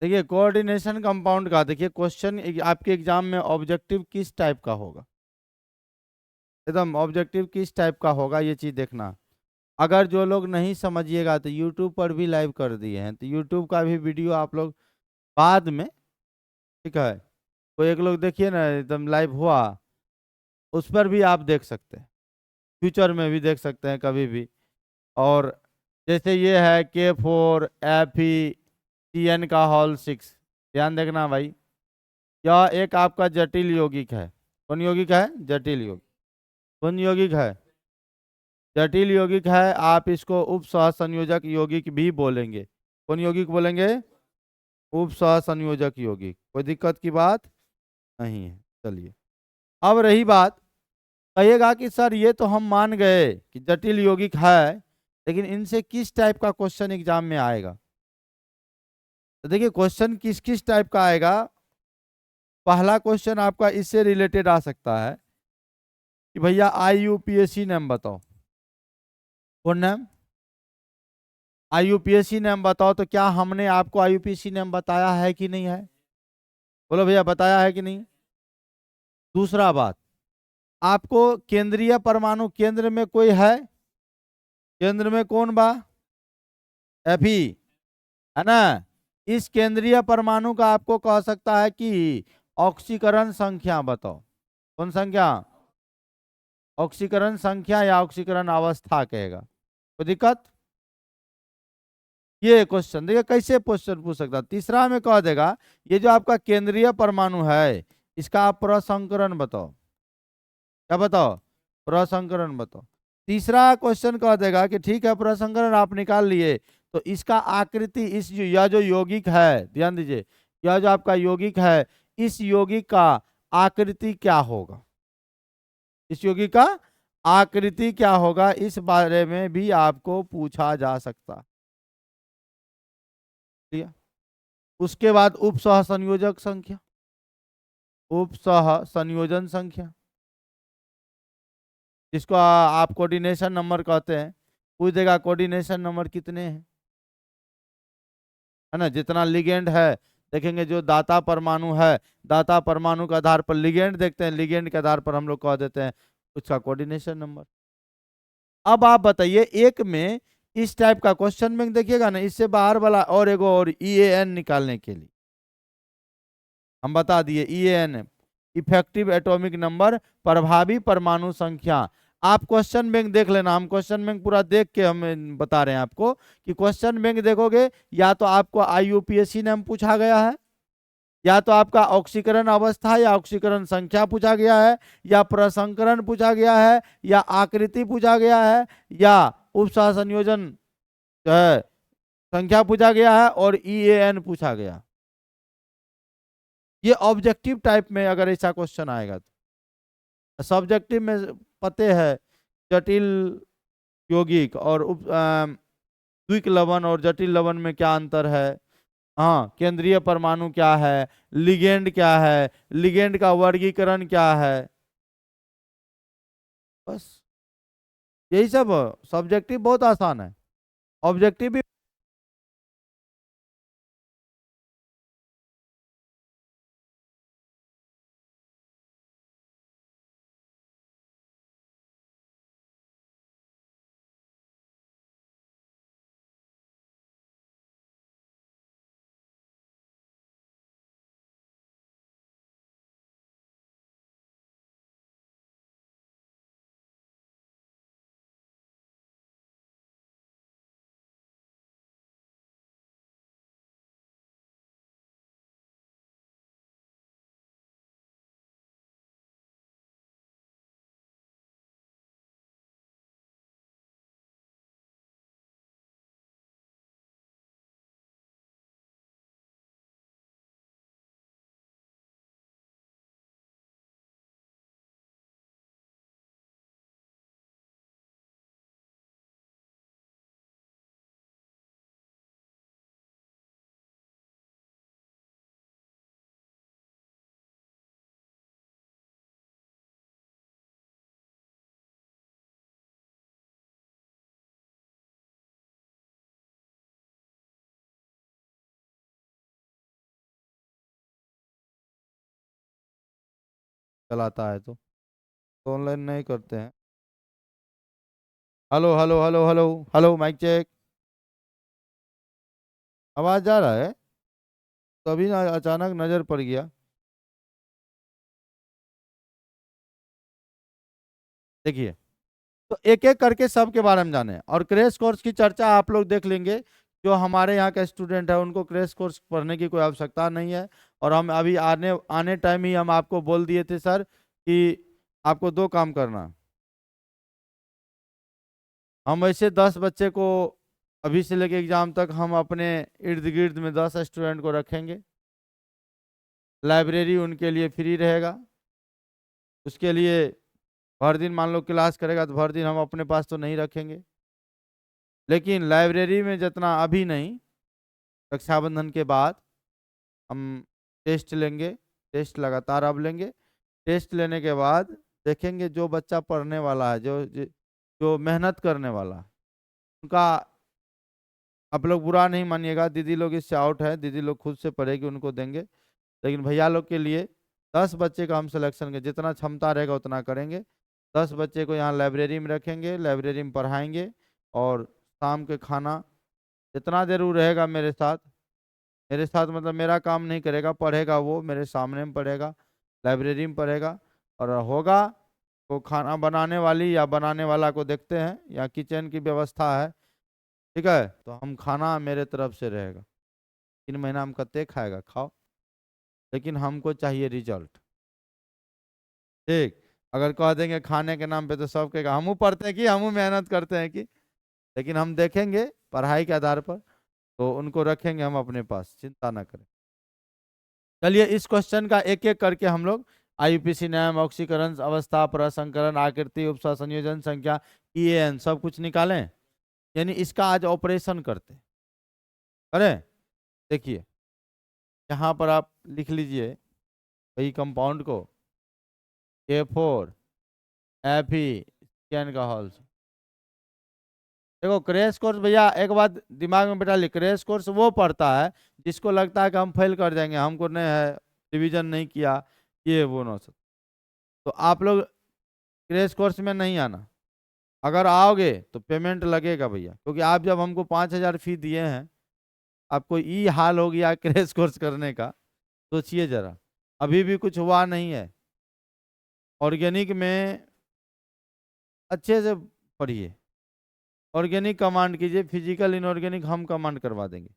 देखिए coordination compound का देखिए क्वेश्चन आपके एग्जाम में ऑब्जेक्टिव किस टाइप का होगा, एकदम ऑब्जेक्टिव किस टाइप का होगा ये चीज देखना। अगर जो लोग नहीं समझिएगा तो यूट्यूब पर भी लाइव कर दिए हैं, तो यूट्यूब का भी वीडियो आप लोग बाद में, ठीक है, तो एक लोग देखिए ना एकदम लाइव हुआ, उस पर भी आप देख सकते हैं, फ्यूचर में भी देख सकते हैं कभी भी। और जैसे ये है K4Fe का होल 6, ध्यान देखना भाई, यह एक आपका जटिल यौगिक है। कौन यौगिक है? जटिल यौगिक। कौन यौगिक है? जटिल यौगिक है। आप इसको उप सहसंयोजक यौगिक भी बोलेंगे। कौन यौगिक बोलेंगे? उप सहसंयोजक यौगिक। कोई दिक्कत की बात नहीं है। चलिए, अब रही बात, कहिएगा कि सर ये तो हम मान गए कि जटिल यौगिक है, लेकिन इनसे किस टाइप का क्वेश्चन एग्जाम में आएगा। तो देखिए क्वेश्चन किस किस टाइप का आएगा। पहला क्वेश्चन आपका इससे रिलेटेड आ सकता है कि भैया आईयूपीएसी नाम बताओ। कौन नाम? आईयूपीएसी नाम बताओ। तो क्या हमने आपको आईयूपीएसी नाम बताया है कि नहीं है? बोलो भैया, बताया है कि नहीं? दूसरा बात, आपको केंद्रीय परमाणु केंद्र में कोई है? केंद्र में कौन बा? Fe, है ना। इस केंद्रीय परमाणु का आपको कह सकता है कि ऑक्सीकरण संख्या बताओ। कौन संख्या? ऑक्सीकरण संख्या या ऑक्सीकरण अवस्था कहेगा। कोई दिक्कत? ये क्वेश्चन देखिए कैसे क्वेश्चन पूछ सकता है। तीसरा में कह देगा ये जो आपका केंद्रीय परमाणु है, इसका आप प्रसंकरण बताओ। क्या बताओ? प्रसंकरण बताओ। तीसरा क्वेश्चन कह देगा कि ठीक है प्रसंकरण आप निकाल लिए, तो इसका आकृति, इस यह जो यौगिक है, ध्यान दीजिए, यह जो आपका यौगिक है, इस यौगिक का आकृति क्या होगा? इस यौगिक का आकृति क्या होगा, इस बारे में भी आपको पूछा जा सकता है। उसके बाद उप सह संयोजक संख्या, उप सह संयोजन संख्या, जिसको आप कोऑर्डिनेशन नंबर कहते हैं, पूछ देगा कोऑर्डिनेशन नंबर कितने हैं, है ना। जितना लिगेंड है, देखेंगे जो दाता परमाणु है, दाता परमाणु के आधार पर लिगेंड देखते हैं, लिगेंड के आधार पर हम लोग कह देते हैं उसका कोऑर्डिनेशन नंबर। अब आप बताइए, एक में इस टाइप का क्वेश्चन बैंक देखिएगा ना, इससे बाहर वाला और एगो और EAN निकालने के लिए हम बता दिए, EAN इफेक्टिव एटॉमिक नंबर, प्रभावी परमाणु संख्या। आप क्वेश्चन बैंक देख लेना, हम क्वेश्चन बैंक पूरा देख के हम बता रहे हैं आपको कि क्वेश्चन बैंक देखोगे, या तो आपको IUPAC नाम पूछा गया है, या तो आपका ऑक्सीकरण अवस्था या ऑक्सीकरण संख्या पूछा गया है, या प्रसंकरण पूछा गया है, या आकृति पूछा गया है, या उपसह संयोजन जो है संख्या पूछा गया है, और EAN पूछा गया। ये ऑब्जेक्टिव टाइप में अगर ऐसा क्वेश्चन आएगा तो। सब्जेक्टिव में पते है जटिल यौगिक और द्विक लवण और जटिल लवण में क्या अंतर है, हाँ, केंद्रीय परमाणु क्या है, लिगेंड क्या है, लिगेंड का वर्गीकरण क्या है, बस यही सब। सब्जेक्टिव बहुत आसान है, ऑब्जेक्टिव भी चलाता है तो ऑनलाइन नहीं करते हैं। Hello hello hello hello hello, mic check. आवाज जा रहा है? तभी ना अचानक नजर पड़ गया। देखिए, तो एक एक करके सब के बारे में जाने, और क्रैश कोर्स की चर्चा आप लोग देख लेंगे। जो हमारे यहाँ के स्टूडेंट है उनको क्रैश कोर्स पढ़ने की कोई आवश्यकता नहीं है। और हम अभी आने आने टाइम ही हम आपको बोल दिए थे सर कि आपको दो काम करना। हम ऐसे 10 बच्चे को अभी से लेके एग्जाम तक हम अपने इर्द गिर्द में 10 स्टूडेंट को रखेंगे। लाइब्रेरी उनके लिए फ्री रहेगा। उसके लिए हर दिन मान लो क्लास करेगा तो हर दिन हम अपने पास तो नहीं रखेंगे, लेकिन लाइब्रेरी में जितना अभी नहीं, रक्षाबंधन के बाद हम टेस्ट लेंगे। टेस्ट लगातार अब लेंगे। टेस्ट लेने के बाद देखेंगे जो बच्चा पढ़ने वाला है, जो जो जो मेहनत करने वाला है, उनका आप लोग बुरा नहीं मानिएगा, दीदी लोग इससे आउट है, दीदी लोग खुद से पढ़ेगी उनको देंगे। लेकिन भैया लोग के लिए 10 बच्चे का हम सिलेक्शन के जितना क्षमता रहेगा उतना करेंगे। 10 बच्चे को यहाँ लाइब्रेरी में रखेंगे, लाइब्रेरी में पढ़ाएंगे। और शाम के खाना जितना देर वो रहेगा मेरे साथ मतलब मेरा काम नहीं करेगा, पढ़ेगा वो मेरे सामने में पढ़ेगा, लाइब्रेरी में पढ़ेगा। और होगा तो खाना बनाने वाली या बनाने वाला को देखते हैं, या किचन की व्यवस्था है, ठीक है, तो हम खाना मेरे तरफ से रहेगा। 3 महीना हम कत्ते खाएगा खाओ, लेकिन हमको चाहिए रिजल्ट। ठीक, अगर कह देंगे खाने के नाम पे तो सब कहेगा हमू पढ़ते हैं कि हमू मेहनत करते हैं कि, लेकिन हम देखेंगे पढ़ाई के आधार पर, तो उनको रखेंगे हम अपने पास, चिंता ना करें। चलिए इस क्वेश्चन का एक एक करके हम लोग आईयूपीसी नाम, ऑक्सीकरण अवस्था, प्रसंकरण, आकृति, उपसा संयोजन, संख्या, ईएन सब कुछ निकालें। यानी इसका आज ऑपरेशन करते हैं, करें। देखिए यहाँ पर आप लिख लीजिए वही कंपाउंड को K4 Fe का हॉल। देखो क्रैश कोर्स भैया एक बात दिमाग में बैठा ली, क्रैश कोर्स वो पढ़ता है जिसको लगता है कि हम फेल कर जाएंगे, हमको नहीं है, रिवीजन नहीं किया, ये वो ना सब। तो आप लोग क्रैश कोर्स में नहीं आना। अगर आओगे तो पेमेंट लगेगा भैया, क्योंकि आप जब हमको 5,000 फी दिए हैं, आपको ई हाल हो गया क्रैश कोर्स करने का, सोचिए जरा। अभी भी कुछ हुआ नहीं है। ऑर्गेनिक में अच्छे से पढ़िए, ऑर्गेनिक कमांड कीजिए, फिजिकल इनऑर्गेनिक हम कमांड करवा देंगे,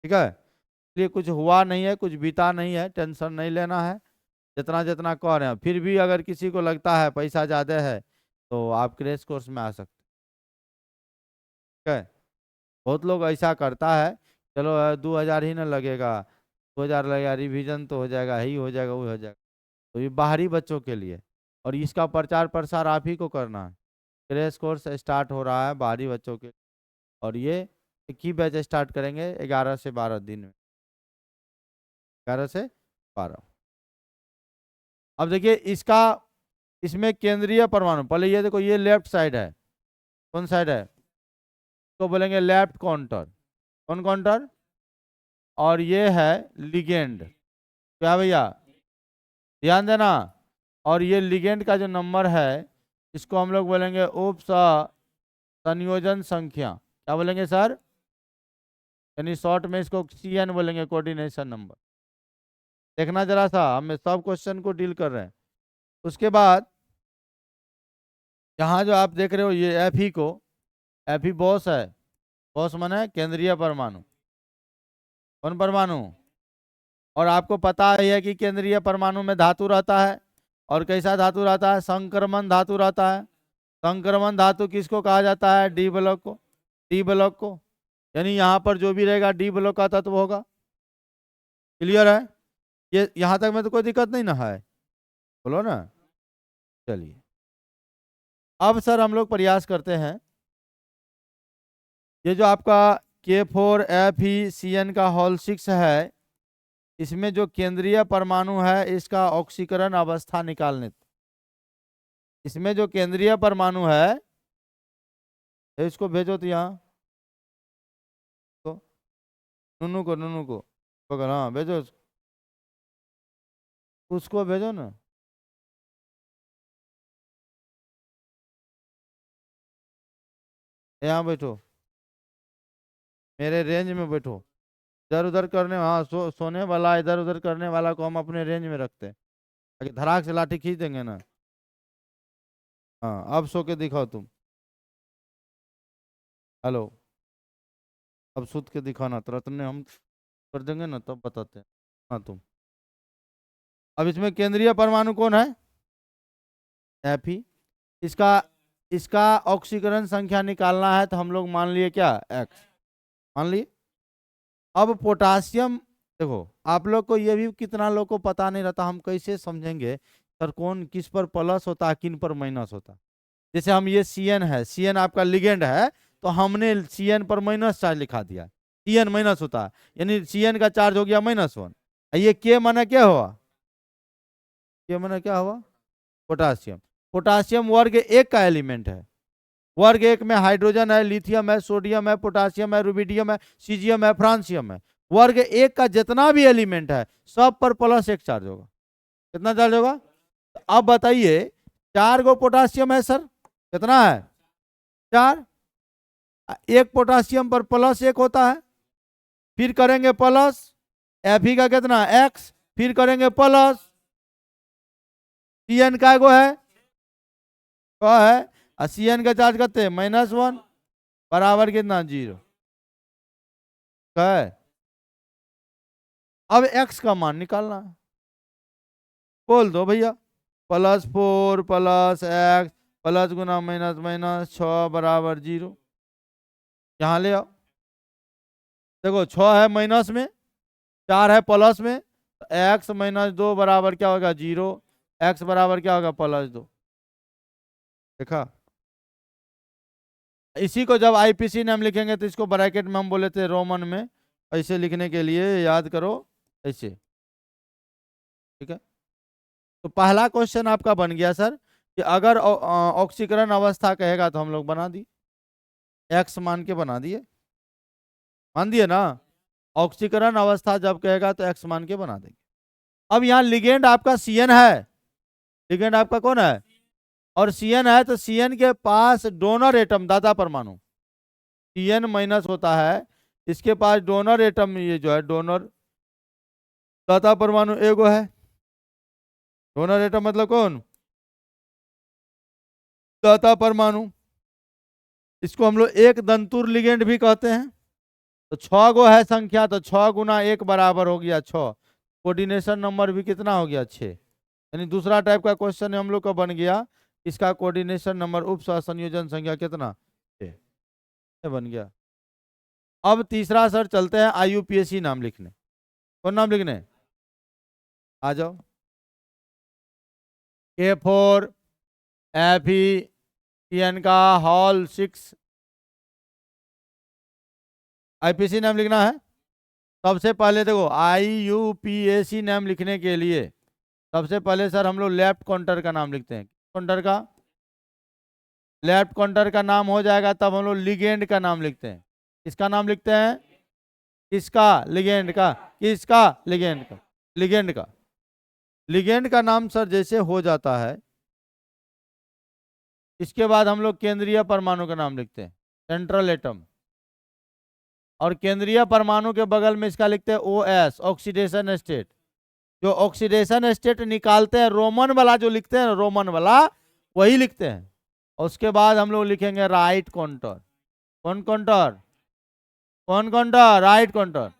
ठीक है। इसलिए कुछ हुआ नहीं है, कुछ बीता नहीं है, टेंशन नहीं लेना है। जितना जितना कह रहे हैं, फिर भी अगर किसी को लगता है पैसा ज़्यादा है तो आप क्रैश कोर्स में आ सकते, ठीक है। बहुत लोग ऐसा करता है, चलो 2,000 ही ना लगेगा, 2,000 लगेगा, रिवीजन तो हो जाएगा, ही हो जाएगा, वो हो जाएगा। तो ये बाहरी बच्चों के लिए, और इसका प्रचार प्रसार आप ही को करना है। क्रैश कोर्स स्टार्ट हो रहा है बाहरी बच्चों के, और ये एक ही बैच स्टार्ट करेंगे 11 से 12 दिन में, 11 से 12। अब देखिए इसका, इसमें केंद्रीय परमाणु, पहले ये देखो ये लेफ्ट साइड है, कौन साइड है, तो बोलेंगे लेफ्ट काउंटर, कौन काउंटर, और ये है लिगेंड, क्या भैया ध्यान देना। और ये लिगेंड का जो नंबर है इसको हम लोग बोलेंगे उप संयोजन संख्या, क्या बोलेंगे सर, यानी शॉर्ट में इसको CN बोलेंगे, कोऑर्डिनेशन नंबर। देखना जरा सा, हम सब क्वेश्चन को डील कर रहे हैं। उसके बाद यहाँ जो आप देख रहे हो ये Fe को, Fe बॉस है, बॉस माने केंद्रीय परमाणु, कौन परमाणु, और आपको पता ही है कि केंद्रीय परमाणु में धातु रहता है, और कैसा धातु रहता है, संक्रमण धातु रहता है। संक्रमण धातु किसको कहा जाता है, डी ब्लॉक को, डी ब्लॉक को, यानी यहाँ पर जो भी रहेगा डी ब्लॉक का तत्व होगा। क्लियर है, ये यहाँ तक में तो कोई दिक्कत नहीं ना है, बोलो ना। चलिए अब सर हम लोग प्रयास करते हैं, ये जो आपका K4 FeCN का होल 6 है, इसमें जो केंद्रीय परमाणु है इसका ऑक्सीकरण अवस्था निकालने, इसमें जो केंद्रीय परमाणु है इसको भेजो तो यहाँ तो नुनू को हाँ भेजो, उसको भेजो ना। यहाँ बैठो, मेरे रेंज में बैठो। इधर उधर करने, हाँ सोने वाला इधर उधर करने वाला को हम अपने रेंज में रखते हैं, ताकि धड़ाक से लाठी खींच देंगे ना। हाँ अब सो के दिखाओ तुम। हेलो, अब सूत के दिखाना, तुरंत ने हम कर देंगे ना तब बताते हैं। हाँ तुम, अब इसमें केंद्रीय परमाणु कौन है? एफ ही। इसका इसका ऑक्सीकरण संख्या निकालना है, तो हम लोग मान लिए क्या, एक्स मान लिए। अब पोटासियम, देखो आप लोग को ये भी कितना लोग को पता नहीं रहता, हम कैसे समझेंगे सर कौन किस पर प्लस होता है किन पर माइनस होता है। जैसे हम ये सी एन है, सी एन आपका लिगेंड है, तो हमने सी एन पर माइनस चार्ज लिखा दिया, सी एन माइनस होता है, यानी सी एन का चार्ज हो गया -1। ये के माना क्या हुआ, के माना क्या हुआ, पोटासियम। पोटासियम वर्ग एक का एलिमेंट है। वर्ग एक में हाइड्रोजन है, लिथियम है, सोडियम है, पोटासियम है, रुबिडियम है, सीजियम है, फ्रांसियम है। वर्ग एक का जितना भी एलिमेंट है सब पर +1 चार्ज होगा। कितना चार्ज होगा? तो अब बताइए, 4 गो पोटासियम है सर, कितना है, 4। एक पोटासियम पर +1 होता है, फिर करेंगे प्लस, Fe का कितना, x, फिर करेंगे प्लस, Cn का गो है, क्या है, और Cn का चार्ज करते हैं -1 बराबर कितना, 0 है। अब x का मान निकालना है, बोल दो भैया, +4 + x प्लस गुना माइनस माइनस 6 बराबर 0। यहाँ ले आओ, देखो 6 है माइनस में, 4 है प्लस में, तो x - 2 बराबर क्या होगा, 0। x बराबर क्या होगा, +2। देखा, इसी को जब आईपीसी नाम लिखेंगे तो इसको ब्रैकेट में हम बोले थे रोमन में, ऐसे लिखने के लिए याद करो, ऐसे, ठीक है। तो पहला क्वेश्चन आपका बन गया सर कि अगर ऑक्सीकरण अवस्था कहेगा तो हम लोग बना दी, एक्स मान के बना दिए, मान दिए ना। ऑक्सीकरण अवस्था जब कहेगा तो एक्स मान के बना देंगे। अब यहाँ लिगेंड आपका सीएन है, लिगेंड आपका कौन है, और सीएन है, तो सीएन के पास डोनर एटम, दाता परमाणु, सीएन माइनस होता है, इसके पास डोनर एटम, ये जो है डोनर, दाता परमाणु एगो है। डोनर एटम मतलब कौन, दाता परमाणु। इसको हम लोग एक दंतुर लिगेंड भी कहते हैं। तो 6 गो है संख्या, तो 6 गुना 1 बराबर हो गया 6। कोऑर्डिनेशन नंबर भी कितना हो गया, 6। यानी दूसरा टाइप का क्वेश्चन हम लोग का बन गया, इसका कोऑर्डिनेशन नंबर उप संयोजन संख्या कितना, 6 बन गया। अब तीसरा सर चलते हैं आईयूपीएसी नाम लिखने। कौन नाम लिखने, आ जाओ। K4 Fe का होल 6, आईपीसी नाम लिखना है। सबसे पहले देखो आईयूपीएसी नाम लिखने के लिए सबसे पहले सर हम लोग लेफ्ट काउंटर का नाम लिखते हैं। काउंटर का, लेफ्ट काउंटर का नाम हो जाएगा तब हम लोग लिगेंड का नाम लिखते हैं। किसका नाम लिखते हैं, किसका, लिगेंड का, किसका, लिगेंड का, लिगेंड का। लिगेंड का नाम सर जैसे हो जाता है, इसके बाद हम लोग केंद्रीय परमाणु का नाम लिखते हैं, सेंट्रल एटम। और केंद्रीय परमाणु के बगल में इसका लिखते हैं OS, ऑक्सीडेशन स्टेट। जो ऑक्सीडेशन स्टेट निकालते हैं, रोमन वाला जो लिखते हैं, रोमन वाला वही लिखते हैं। और उसके बाद हम लोग लिखेंगे राइट काउंटर। कौन काउंटर, कौन काउंटर, राइट काउंटर।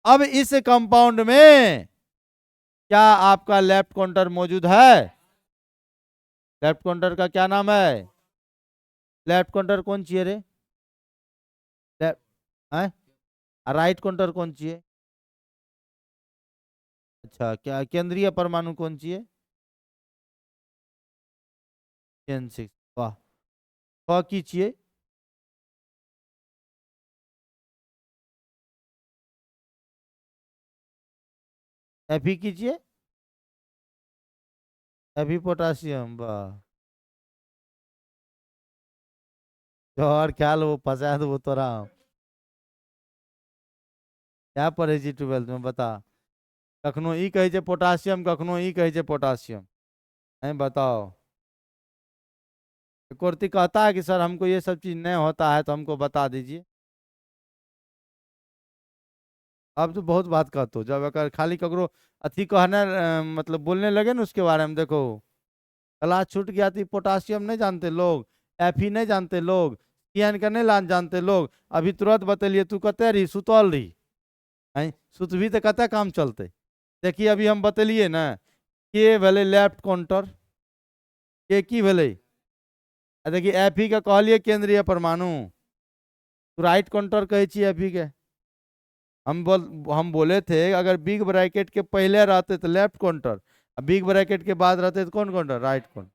अब इस कंपाउंड में क्या आपका लेफ्ट काउंटर मौजूद है, लेफ्ट काउंटर का क्या नाम है, लेफ्ट काउंटर कौन चाहिए रे, है, राइट काउंटर कौन चाहिए, अच्छा क्या केंद्रीय परमाणु कौन चाहिए, N6, वाह। 6 की चाहिए, Fe कीजिए, Fe पोटासियम, वाह। जो और ख्याल वो फंसा तो वो तो रहा हूँ। क्या पढ़े छी 12th में बता, कखनो ई कहे छै पोटासियम, कखनो ई कहे छै पोटासियम, नहीं बताओ, चक्रवर्ती कहता है कि सर हमको ये सब चीज नहीं होता है तो हमको बता दीजिए। अब तो बहुत बात कहते हो, जब अगर खाली ककरो अथी कहने मतलब बोलने लगे ना उसके बारे में, देखो क्लास छूट गया थी, पोटासियम नहीं जानते लोग, एफी नहीं जानते लोग, सियान का नहीं जानते लोग, अभी तुरंत बतलिए तू कहते रही सुतल रही हैं, सुतभी तो कहते काम चलते। देखिए अभी हम बतलिए ना, के भले लेफ्ट काउंटर, के की भले, देखिए एफी का कहलिए केंद्रीय परमाणु, तो राइट काउंटर कहे छी एफी के। हम बोले थे अगर बिग ब्रैकेट के पहले रहते तो लेफ्ट काउंटर, बिग ब्रैकेट के बाद रहते तो कौन काउंटर, राइट काउंटर।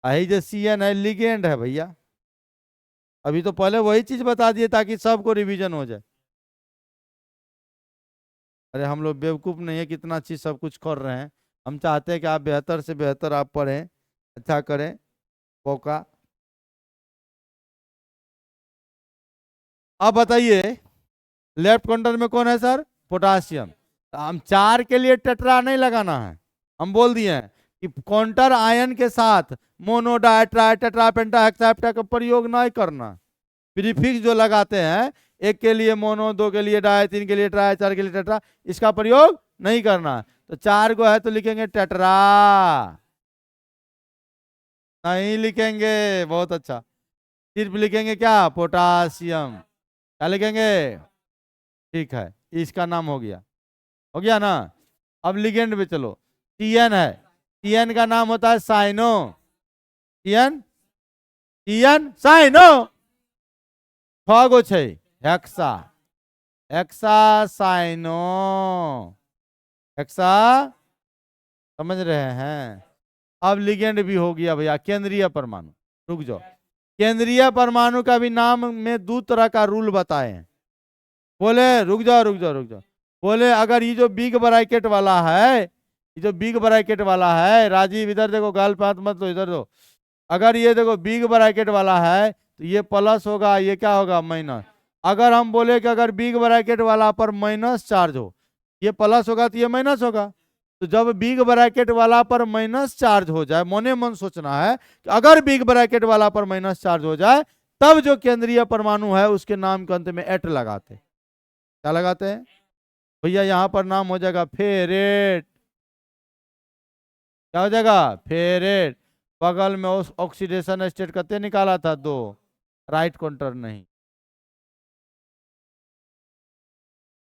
यही जो सी एन है लिगेंड है भैया। अभी तो पहले वही चीज बता दिए ताकि सबको रिवीजन हो जाए। अरे हम लोग बेवकूफ नहीं है, कितना चीज सब कुछ कर रहे हैं। हम चाहते हैं कि आप बेहतर से बेहतर आप पढ़ें, अच्छा करें मौका। अब बताइए लेफ्ट काउंटर में कौन है सर, पोटासियम। तो हम 4 के लिए टेट्रा नहीं लगाना है, हम बोल दिए हैं कि काउंटर आयन के साथ मोनो डाई ट्राई टेट्रा पेंटा हेक्सा का प्रयोग नहीं करना। प्रीफिक्स जो लगाते हैं, 1 के लिए मोनो, 2 के लिए डाई, 3 के लिए ट्राई, 4 के लिए टेट्रा, इसका प्रयोग नहीं करना। तो 4 को है तो लिखेंगे टेट्रा, नहीं लिखेंगे, बहुत अच्छा, सिर्फ लिखेंगे क्या, पोटासियम। क्या लिखेंगे, ठीक है, इसका नाम हो गया ना। अब लिगेंड पे चलो, टीएन है, टीएन का नाम होता है साइनो, टीएन, टीएन साइनो, 6 गो छै, हेक्सा, हेक्सा साइनो, हेक्सा, समझ रहे हैं। अब लिगेंड भी हो गया भैया, केंद्रीय परमाणु। रुक जाओ, केंद्रीय परमाणु का भी नाम में 2 तरह का रूल बताए हैं। बोले रुक जाओ रुक जाओ रुक जाओ, बोले अगर ये जो बिग ब्रैकेट वाला है, ये जो बिग ब्रैकेट वाला है, राजीव इधर देखो, गाल पे हाथ मत लो, इधर दो। अगर ये देखो बिग ब्रैकेट वाला है तो ये प्लस होगा, ये क्या होगा, माइनस। अगर हम बोले कि अगर बिग ब्रैकेट वाला पर माइनस चार्ज हो, ये प्लस होगा तो ये माइनस होगा। तो जब बिग ब्रैकेट वाला पर माइनस चार्ज हो जाए, मोने मन सोचना है कि अगर बिग ब्रैकेट वाला पर माइनस चार्ज हो जाए, तब जो केंद्रीय परमाणु है उसके नाम के अंत में एट लगाते। क्या लगाते हैं भैया, यहां पर नाम हो जाएगा फेरेट। क्या हो जाएगा, फेरेट। बगल में उस ऑक्सीडेशन स्टेट कते निकाला था, 2, राइट काउंटर नहीं।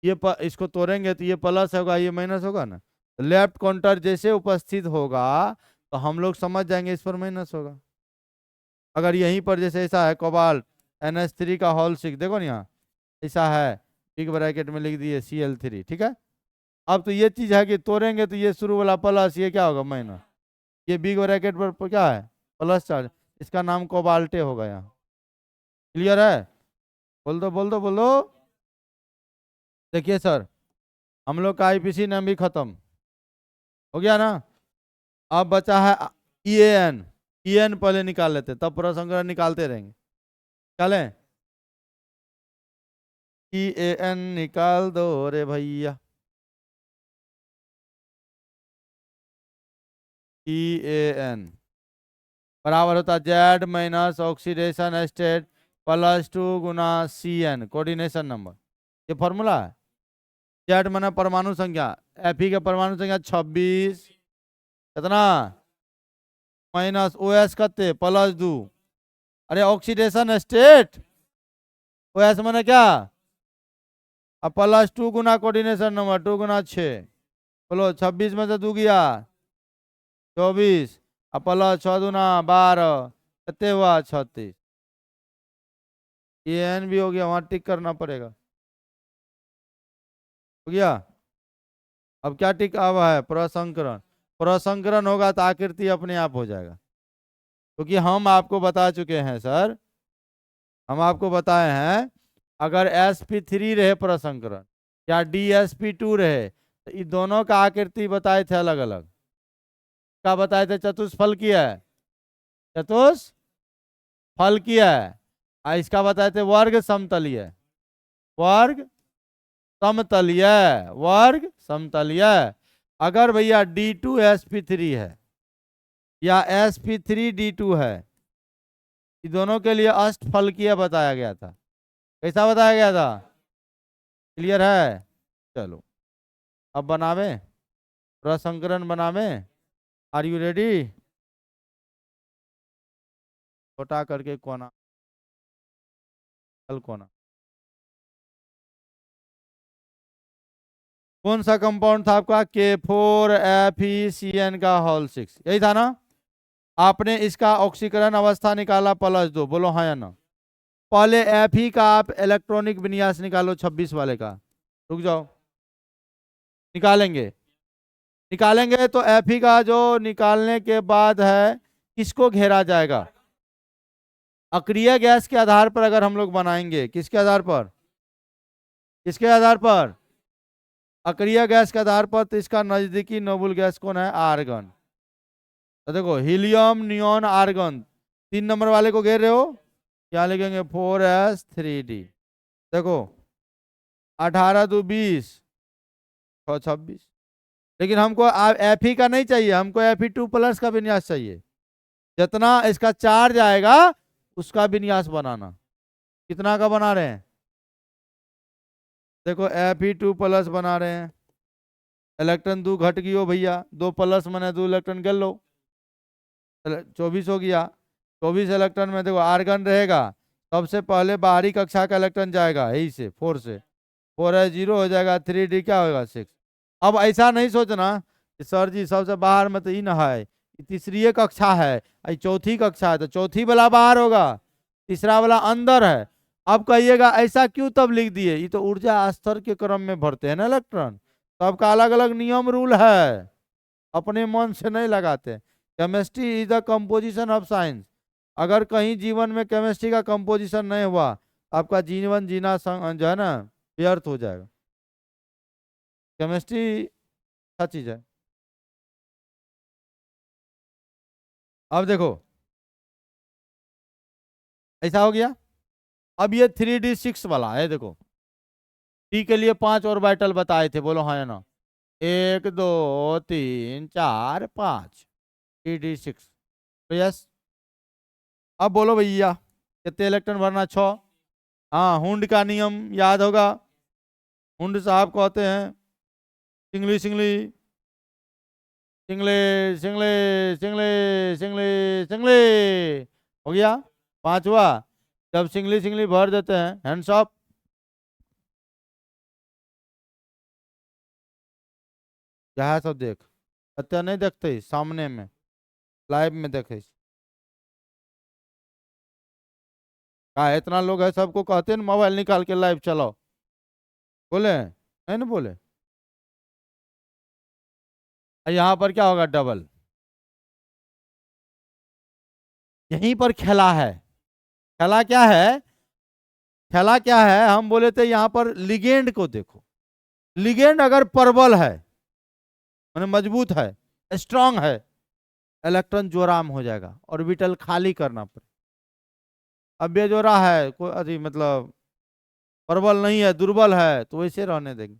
ये इसको तोड़ेंगे तो ये प्लस होगा, ये माइनस होगा ना। लेफ्ट काउंटर जैसे उपस्थित होगा तो हम लोग समझ जाएंगे इस पर माइनस होगा। अगर यहीं पर जैसे ऐसा है कोबाल्ट NH3 का होल 6, देखो ना यहाँ ऐसा है, बिग ब्रैकेट में लिख दिए Cl3, ठीक है। अब तो ये चीज है कि तोड़ेंगे तो ये शुरू वाला प्लस, ये क्या होगा, माइनस। ये बिग ब्रैकेट पर क्या है, प्लस चार्ज, इसका नाम कोबाल्टे होगा यहाँ। क्लियर है, बोल दो बोल दो बोल दो। देखिए सर, हम लोग का IPC नाम भी खत्म हो गया ना। अब बचा है EAN, EN पहले निकाल लेते तब पूरा संग्रह निकालते रहेंगे। चलें, EAN निकाल दो रे भैया, EAN बराबर होता है Z minus oxidation state plus 2 गुना CN कोऑर्डिनेशन नंबर। ये फॉर्मूला है। जेड माना परमाणु संख्या, Fe का परमाणु संख्या 26, कितना, माइनस OS कते प्लस 2, अरे ऑक्सीडेशन स्टेट, OS माने क्या, अब प्लस 2 गुना कोऑर्डिनेशन नंबर, 2 गुना 6, बोलो 26 में से 2 गया 24, अब प्लस 6 दूना 12, कितने हुआ 36। EN भी हो गया, वहां टिक करना पड़ेगा, हो गया। अब क्या टिक हुआ है, प्रसंकरण, प्रसंकरण होगा तो आकृति अपने आप हो जाएगा, क्योंकि हम आपको बता चुके हैं सर, हम आपको बताए हैं अगर sp3 रहे प्रसंकरण या DsP2 रहे तो इन दोनों का आकृति बताए थे अलग अलग। क्या बताए थे, चतुष्फल की है, चतुष्फल की है। इसका बताए थे वर्ग समतलीय, वर्ग समतलीय, वर्ग समतलीय। अगर भैया D2sp3 है या sp3 D2 है ये दोनों के लिए अष्टफलकीय बताया गया था। कैसा बताया गया था? क्लियर है? चलो अब बनावे, प्रसंकरण बनावे। Are you ready? छोटा करके कोना, हल कोना। कौन सा कंपाउंड था आपका? K4FeCN का होल 6, यही था ना? आपने इसका ऑक्सीकरण अवस्था निकाला +2, बोलो हाँ या ना। पहले Fe का आप इलेक्ट्रॉनिक विन्यास निकालो 26 वाले का। रुक जाओ, निकालेंगे। निकालेंगे तो Fe का जो निकालने के बाद है, किसको घेरा जाएगा? अक्रिय गैस के आधार पर अगर हम लोग बनाएंगे, किसके आधार पर? किसके आधार पर? अक्रिय गैस के आधार पर। तो इसका नजदीकी नोबल गैस कौन है? आर्गन। तो देखो हीलियम, नियॉन, आर्गन, 3 नंबर वाले को घेर रहे हो, क्या लिखेंगे? 4s3d। देखो 18 2 20, 6 26। लेकिन हमको Fe का नहीं चाहिए, हमको Fe2+ का विन्यास चाहिए। जितना इसका चार्ज आएगा उसका विन्यास बनाना। कितना का बना रहे हैं? देखो Fe2+ बना रहे हैं। इलेक्ट्रॉन 2 घट गई हो भैया, 2+ मैंने 2 इलेक्ट्रॉन गल लो, 24 हो गया। 24 इलेक्ट्रॉन में देखो आर्गन रहेगा, सबसे पहले बाहरी कक्षा का इलेक्ट्रॉन जाएगा यही से 4 से, 4 है 0 हो जाएगा, 3d क्या होगा 6। अब ऐसा नहीं सोचना कि सर जी सबसे बाहर में तो इन है, तीसरी कक्षा है, चौथी कक्षा है, तो चौथी वाला बाहर होगा, तीसरा वाला अंदर है। अब कहिएगा ऐसा क्यों तब लिख दिए? ये तो ऊर्जा स्तर के क्रम में भरते हैं ना इलेक्ट्रॉन, सबका अलग अलग नियम रूल है, अपने मन से नहीं लगाते। Chemistry is the composition of science. अगर कहीं जीवन में केमिस्ट्री का कंपोजिशन नहीं हुआ, आपका जीवन जीना जो है ना व्यर्थ हो जाएगा। केमिस्ट्री अच्छा चीज है। अब देखो ऐसा हो गया। अब ये 3d6 वाला है, देखो डी के लिए 5 ऑर्बिटल बताए थे, बोलो हाँ या ना। 1 2 3 4 5, 3d6। तो यस, अब बोलो भैया कितने इलेक्ट्रॉन भरना? 6। हाँ, हुंड का नियम याद होगा। हुंड साहब कहते हैं सिंगली सिंगली सिंगले सिंगले सिंगले सिंगले सिंगले। हो गया 5 हुआ। जब सिंगली सिंगली भर देते हैं, हैंड्स अप। क्या है सब देख, अच्छा नहीं देखते सामने में, लाइव में देखे। कहा इतना लोग है, सबको कहते हैं मोबाइल निकाल के लाइव चलाओ, बोले नहीं ना बोले। यहाँ पर क्या होगा? डबल। यहीं पर खेला है। खेला क्या है? खेला क्या है? हम बोले थे यहाँ पर लिगेंड को देखो, लिगेंड अगर प्रबल है माने मजबूत है, स्ट्रांग है, इलेक्ट्रॉन जोराम हो जाएगा, ऑर्बिटल खाली करना पड़े। अब बेजोरा है, कोई अभी मतलब प्रबल नहीं है, दुर्बल है, तो वैसे रहने देंगे।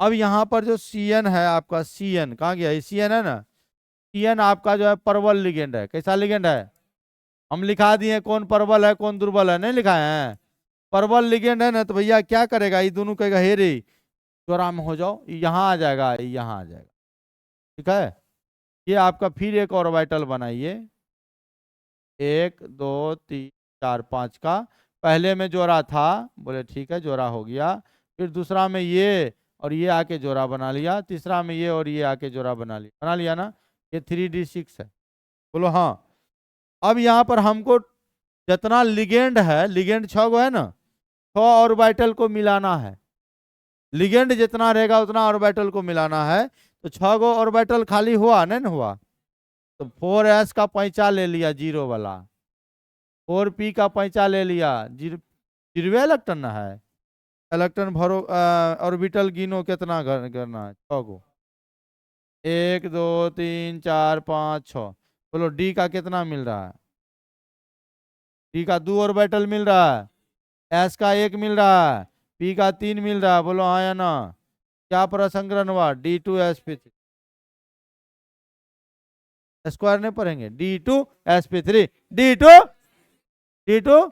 अब यहाँ पर जो Cn है आपका, Cn कहाँ गया? Cn है ना, Cn आपका जो है प्रबल लिगेंड है। कैसा लिगेंड है? हम लिखा दिए कौन प्रबल है कौन दुर्बल है, नहीं लिखा है। प्रबल लिगेंड है ना, तो भैया क्या करेगा? ये दोनों कहेगा हे रे जोरा में हो जाओ, यहाँ आ जाएगा, यहाँ आ जाएगा। ठीक है, ये आपका फिर एक ऑर्बिटल बनाइए, 1 2 3 4 5 का। पहले में जोड़ा था, बोले ठीक है जोड़ा हो गया। फिर दूसरा में ये और ये आके जोड़ा बना लिया, तीसरा में ये और ये आके जोड़ा बना लिया ना। ये 3d6 है, बोलो हाँ। अब यहाँ पर हमको जितना लिगेंड है, लिगेंड 6 गो है ना, 6 ऑर्बिटल को मिलाना है। लिगेंड जितना रहेगा उतना ऑर्बिटल को मिलाना है। तो 6 गो ऑर्बिटल खाली हुआ नहीं ना हुआ, तो 4s का पैंचा ले लिया जीरो वाला, 4p का पैंचा ले लिया, जीरो इलेक्ट्रॉन ना है। इलेक्ट्रॉन भरो, ऑर्बिटल गिनो कितना करना है? 6 गो, 1 2 3 4 5 6। बोलो डी का कितना मिल रहा है? डी का 2 ऑर्बिटल मिल रहा है, एस का 1 मिल रहा है, पी का 3 मिल रहा है, बोलो हाँ या ना। क्या प्रसंकरण हुआ? D2sp3। स्क्वायर नहीं पढ़ेंगे, D2sp3, D2 T2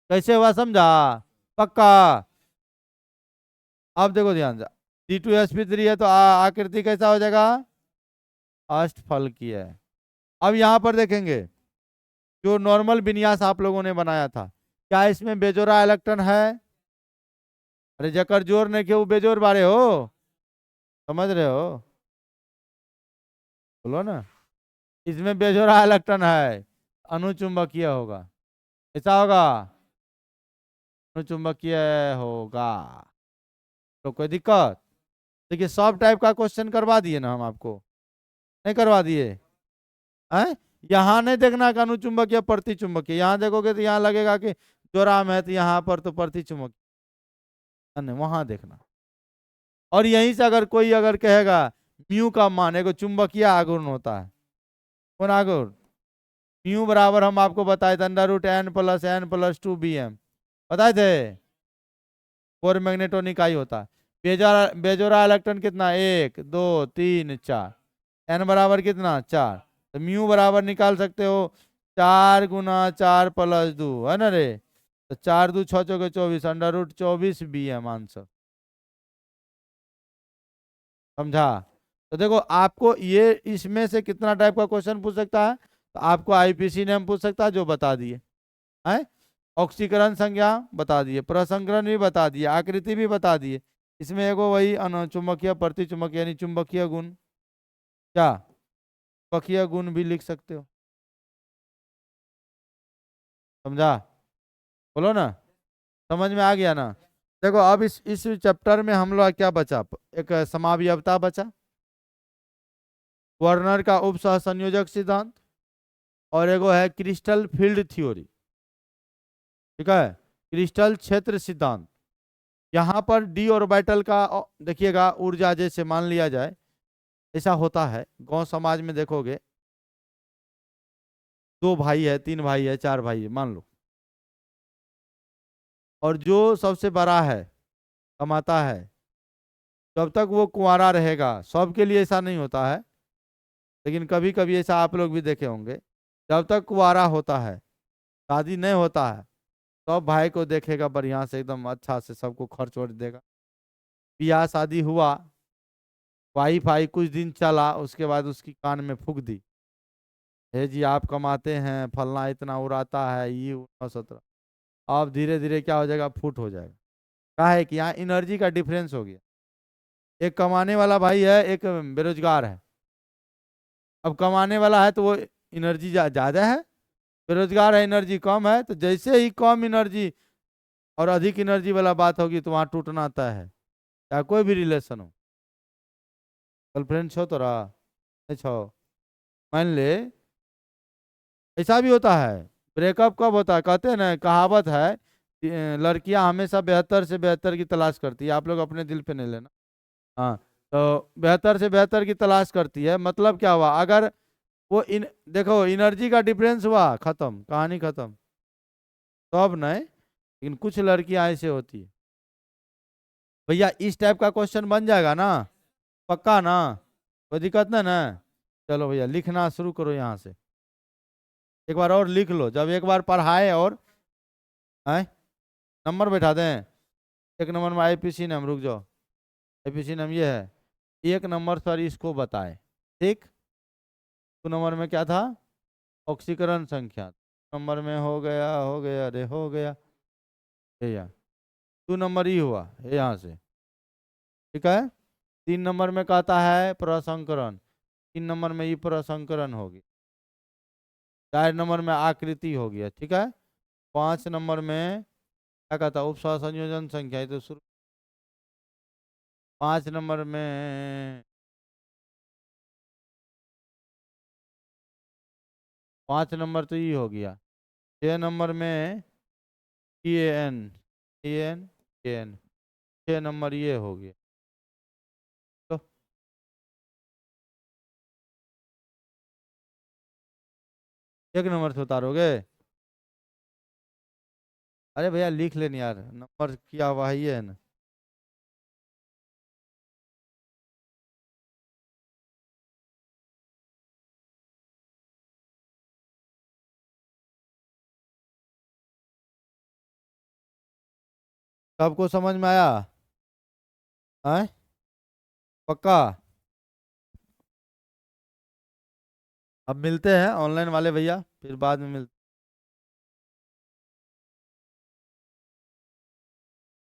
कैसे हुआ समझा? पक्का। अब देखो ध्यान से, T2sp3 है तो आकृति कैसा हो जाएगा? अष्टफल की है। अब यहाँ पर देखेंगे जो नॉर्मल विन्यास आप लोगों ने बनाया था, क्या इसमें बेजोड़ा इलेक्ट्रॉन है? अरे जकर जोर नहीं के वो बेजोर बारे हो, समझ रहे हो? बोलो ना। इसमें बेजोड़ा इलेक्ट्रॉन है, अनुचुंबकीय होगा। ऐसा होगा, अनुचुंबकीय होगा। तो कोई दिक्कत? देखिए सब टाइप का क्वेश्चन करवा दिए ना हम आपको, नहीं करवा दिए हैं? यहाँ नहीं देखना कि अनुचुंबकीय प्रति चुंबकीय, यहाँ देखोगे तो यहाँ लगेगा कि जोराम है, तो यहाँ पर तो प्रति चुंबकीय, नहीं वहां देखना। और यहीं से अगर कोई अगर कहेगा म्यू का मान, एगो चुंबकीय आघूर्ण होता है, कौन आघूर्ण? म्यू बराबर हम आपको बताए थे √n+n+2 bm, बताए थे। कोर मैग्नेटोन इकाई होता है। बेजोरा बेजोरा इलेक्ट्रॉन कितना? 1 2 3 4। एन बराबर कितना? 4। तो म्यू बराबर निकाल सकते हो 4 × 4 + 2, है ना रे? तो 4 × 2 = 6 × 24, √24 bm आंसर। समझा? तो देखो आपको ये इसमें से कितना टाइप का क्वेश्चन पूछ सकता है, तो आपको आईपीसी नेम पूछ सकता है जो बता दिए है, ऑक्सीकरण संज्ञा बता दिए, प्रसंकरण भी बता दिए, आकृति भी बता दिए। इसमें एगो वही चुंबकीय प्रति चुंबकीय यानी चुंबकीय गुण, क्या चुंबकीय गुण भी लिख सकते हो। समझा? बोलो ना, समझ में आ गया ना? देखो अब इस चैप्टर में हम लोग क्या बचा, एक समावयवता बचा, वर्नर का उप सहसंयोजक सिद्धांत, और एगो है क्रिस्टल फील्ड थ्योरी। ठीक है, क्रिस्टल क्षेत्र सिद्धांत। यहाँ पर डी ऑर्बिटल का देखिएगा, ऊर्जा जैसे मान लिया जाए, ऐसा होता है गांव समाज में देखोगे, 2 भाई है, 3 भाई है, 4 भाई है मान लो, और जो सबसे बड़ा है कमाता है, जब तक वो कुंवारा रहेगा, सबके लिए ऐसा नहीं होता है, लेकिन कभी कभी ऐसा आप लोग भी देखे होंगे, जब तक कुंवारा होता है, शादी नहीं होता है, सब भाई को देखेगा बढ़िया से, एकदम अच्छा से सबको खर्च वर्च देगा। ब्याह शादी हुआ, वाई फाई कुछ दिन चला, उसके बाद उसकी कान में फूक दी, हे जी आप कमाते हैं, फलना इतना उड़ाता है, ये 17। अब धीरे धीरे क्या हो जाएगा, फूट हो जाएगा। क्या है कि यहाँ एनर्जी का डिफरेंस हो गया, एक कमाने वाला भाई है, एक बेरोजगार है। अब कमाने वाला है तो वो एनर्जी ज्यादा है, बेरोजगार है एनर्जी कम है, तो जैसे ही कम एनर्जी और अधिक एनर्जी वाला बात होगी तो वहां टूटना तय है, या कोई भी रिलेशन हो। गर्लफ्रेंड छो तोरा, नहीं छो, मान ले, ऐसा भी होता है। ब्रेकअप कब होता है? कहते हैं ना, कहावत है लड़कियां हमेशा बेहतर से बेहतर की तलाश करती है, आप लोग अपने दिल पे नहीं लेना। हाँ, तो बेहतर से बेहतर की तलाश करती है, मतलब क्या हुआ, अगर वो देखो एनर्जी का डिफरेंस हुआ, खत्म, कहानी खत्म। तो अब नहीं, लेकिन कुछ लड़कियां ऐसे होती है। भैया इस टाइप का क्वेश्चन बन जाएगा ना? पक्का ना? कोई दिक्कत ना ना? चलो भैया लिखना शुरू करो यहाँ से, एक बार और लिख लो, जब एक बार पढ़ाए और आए नंबर बैठा दें। एक नंबर में आईपीसी नाम, रुक जाओ, आईपीसी नाम ये है, एक नंबर सर इसको बताए, ठीक। 2 नंबर में क्या था? ऑक्सीकरण संख्या। नंबर में हो गया अरे हो गया, भैया 2 नंबर ही हुआ ये यहाँ से, ठीक है। 3 नंबर में कहता है प्रसंकरण, 3 नंबर में ये प्रसंकरण होगी, 4 नंबर में आकृति हो गया, ठीक है। 5 नंबर में क्या कहता है, उपसह संयोजन संख्या, ये तो शुरू। 5 नंबर में, 5 नंबर तो ये हो गया। 6 नंबर में ए एन 6 नंबर ये हो गया। तो 1 नंबर से उतारोगे? अरे भैया लिख लेनी यार, नंबर किया हुआ ही है ना। सबको समझ में आया? है? पक्का? अब मिलते हैं ऑनलाइन वाले भैया, फिर बाद में मिलते हैं।